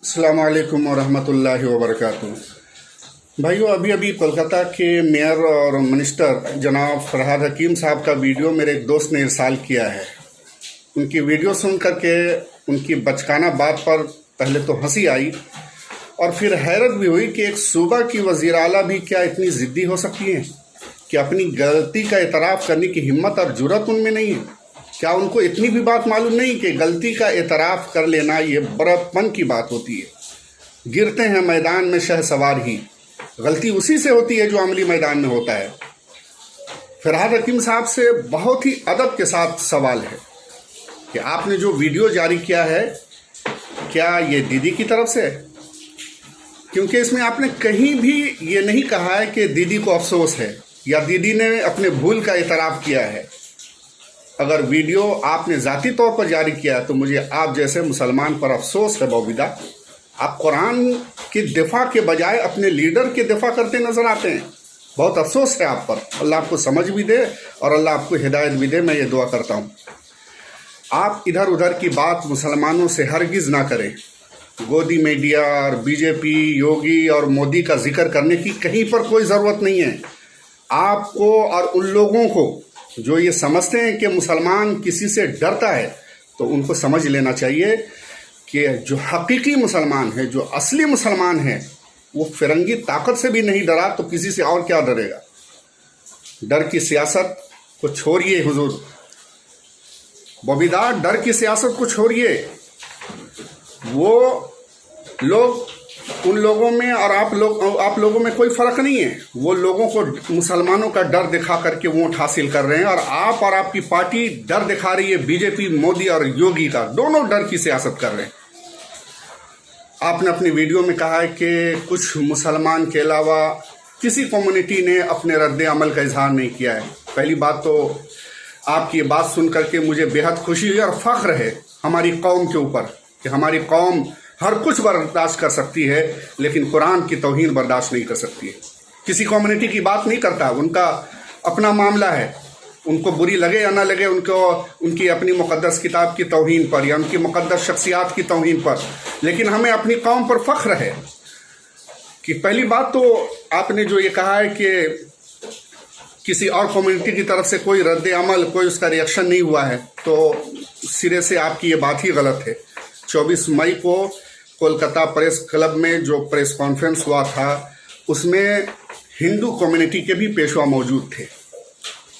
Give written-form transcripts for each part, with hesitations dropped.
अस्सलाम वालेकुम वरहमतुल्लाहि वबरकातुहू। भाइयों, अभी कोलकाता के मेयर और मिनिस्टर जनाब फरहाद हकीम साहब का वीडियो मेरे एक दोस्त ने इरसाल किया है। उनकी वीडियो सुन करके उनकी बचकाना बात पर पहले तो हंसी आई और फिर हैरत भी हुई कि एक सूबा की वज़ीर आला भी क्या इतनी ज़िद्दी हो सकती हैं कि अपनी गलती का एतराफ़ करने की हिम्मत और जुर्रत उनमें नहीं है। क्या उनको इतनी भी बात मालूम नहीं कि गलती का एतराफ़ कर लेना ये बड़प्पन की बात होती है। गिरते हैं मैदान में शहसवार ही, गलती उसी से होती है जो अमली मैदान में होता है। फरहाद हकीम साहब से बहुत ही अदब के साथ सवाल है कि आपने जो वीडियो जारी किया है क्या ये दीदी की तरफ से है? क्योंकि इसमें आपने कहीं भी ये नहीं कहा है कि दीदी को अफसोस है या दीदी ने अपने भूल का एतराफ़ किया है। अगर वीडियो आपने ज़ाती तौर पर जारी किया है तो मुझे आप जैसे मुसलमान पर अफसोस है बौबिदा। आप कुरान की दिफा के बजाय अपने लीडर की दिफा करते नज़र आते हैं। बहुत अफसोस है आप पर। अल्लाह आपको समझ भी दे और अल्लाह आपको हिदायत भी दे, मैं ये दुआ करता हूँ। आप इधर उधर की बात मुसलमानों से हरगिज़ ना करें। गोदी मीडिया और बीजेपी, योगी और मोदी का जिक्र करने की कहीं पर कोई ज़रूरत नहीं है। आपको और उन लोगों को जो ये समझते हैं कि मुसलमान किसी से डरता है, तो उनको समझ लेना चाहिए कि जो हकीकी मुसलमान है, जो असली मुसलमान है, वो फिरंगी ताकत से भी नहीं डरा तो किसी से और क्या डरेगा। डर की सियासत को छोड़िए हुजूर बबीदार, डर की सियासत को छोड़िए। वो लोग, उन लोगों में और आप लोगों में कोई फ़र्क नहीं है। वो लोगों को मुसलमानों का डर दिखा करके वोट हासिल कर रहे हैं और आपकी पार्टी डर दिखा रही है बीजेपी, मोदी और योगी का। दोनों डर की सियासत कर रहे हैं। आपने अपनी वीडियो में कहा है कि कुछ मुसलमान के अलावा किसी कम्युनिटी ने अपने रद्द अमल का इजहार नहीं किया है। पहली बात तो आपकी ये बात सुन करके मुझे बेहद खुशी हुई और फ़ख्र है हमारी कौम के ऊपर कि हमारी कौम हर कुछ बर्दाश्त कर सकती है लेकिन कुरान की तौहीन बर्दाश्त नहीं कर सकती है। किसी कम्युनिटी की बात नहीं करता, उनका अपना मामला है। उनको बुरी लगे या ना लगे, उनकी अपनी मुक़द्दस किताब की तौहीन पर या उनकी मुक़द्दस शख्सियात की तौहीन पर, लेकिन हमें अपनी कौम पर फ़ख्र है। कि पहली बात तो आपने जो ये कहा है कि किसी और कम्युनिटी की तरफ से कोई रद्द अमल, कोई उसका रिएक्शन नहीं हुआ है, तो सिरे से आपकी ये बात ही गलत है। 24 मई को कोलकाता प्रेस क्लब में जो प्रेस कॉन्फ्रेंस हुआ था उसमें हिंदू कम्युनिटी के भी पेशवा मौजूद थे।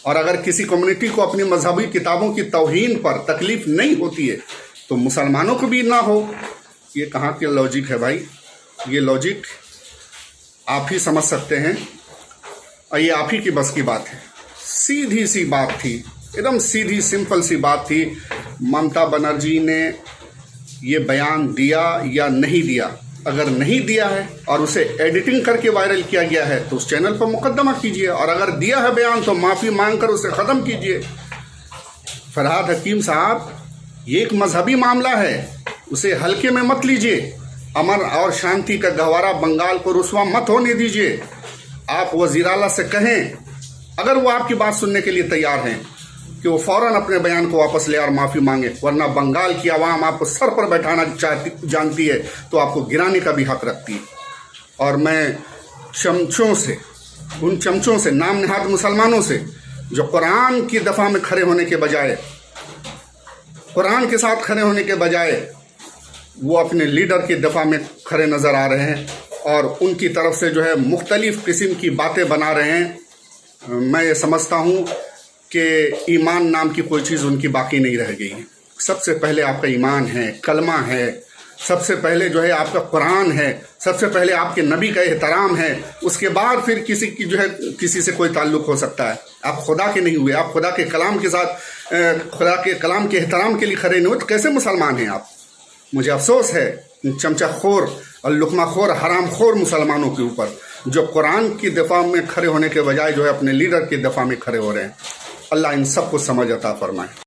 और अगर किसी कम्युनिटी को अपनी मजहबी किताबों की तौहीन पर तकलीफ़ नहीं होती है तो मुसलमानों को भी ना हो। ये कहाँ के लॉजिक है भाई? ये लॉजिक आप ही समझ सकते हैं और ये आप ही की बस की बात है। सीधी सी बात थी, एकदम सीधी सिंपल सी बात थी। ममता बनर्जी ने ये बयान दिया या नहीं दिया? अगर नहीं दिया है और उसे एडिटिंग करके वायरल किया गया है तो उस चैनल पर मुकदमा कीजिए, और अगर दिया है बयान तो माफ़ी मांग कर उसे ख़त्म कीजिए। फरहाद हकीम साहब, ये एक मजहबी मामला है, उसे हल्के में मत लीजिए। अमन और शांति का गहवारा बंगाल को रुस्वा मत होने दीजिए। आप वज़ीर आला से कहें, अगर वो आपकी बात सुनने के लिए तैयार हैं, कि वो फ़ौरन अपने बयान को वापस ले और माफ़ी मांगे, वरना बंगाल की आवाम आपको सर पर बैठाना जानती है तो आपको गिराने का भी हक रखती है। और मैं चमचों से, उन चमचों से, नाम नहाद मुसलमानों से जो कुरान की दफ़ा में खड़े होने के बजाय, कुरान के साथ खड़े होने के बजाय वो अपने लीडर की दफ़ा में खड़े नज़र आ रहे हैं और उनकी तरफ से जो है मुख्तलिफ़ किस्म की बातें बना रहे हैं, मैं ये समझता हूँ कि ईमान नाम की कोई चीज़ उनकी बाकी नहीं रह गई है। सबसे पहले आपका ईमान है, कलमा है, सबसे पहले जो है आपका कुरान है, सबसे पहले आपके नबी का एहतराम है, उसके बाद फिर किसी की जो है किसी से कोई ताल्लुक़ हो सकता है। आप खुदा के नहीं हुए, आप खुदा के कलाम के साथ, खुदा के कलाम के एहतराम के लिए खड़े नहीं हुए, तो कैसे मुसलमान हैं आप? मुझे अफसोस है चमचाखोर और लुकमाखोर, हरामखोर मुसलमानों के ऊपर जो कुरान की दफ़ा में खड़े होने के बजाय जो है अपने लीडर की दफ़ा में खड़े हो रहे हैं। अल्लाह इन सब को समझ अता फरमाए।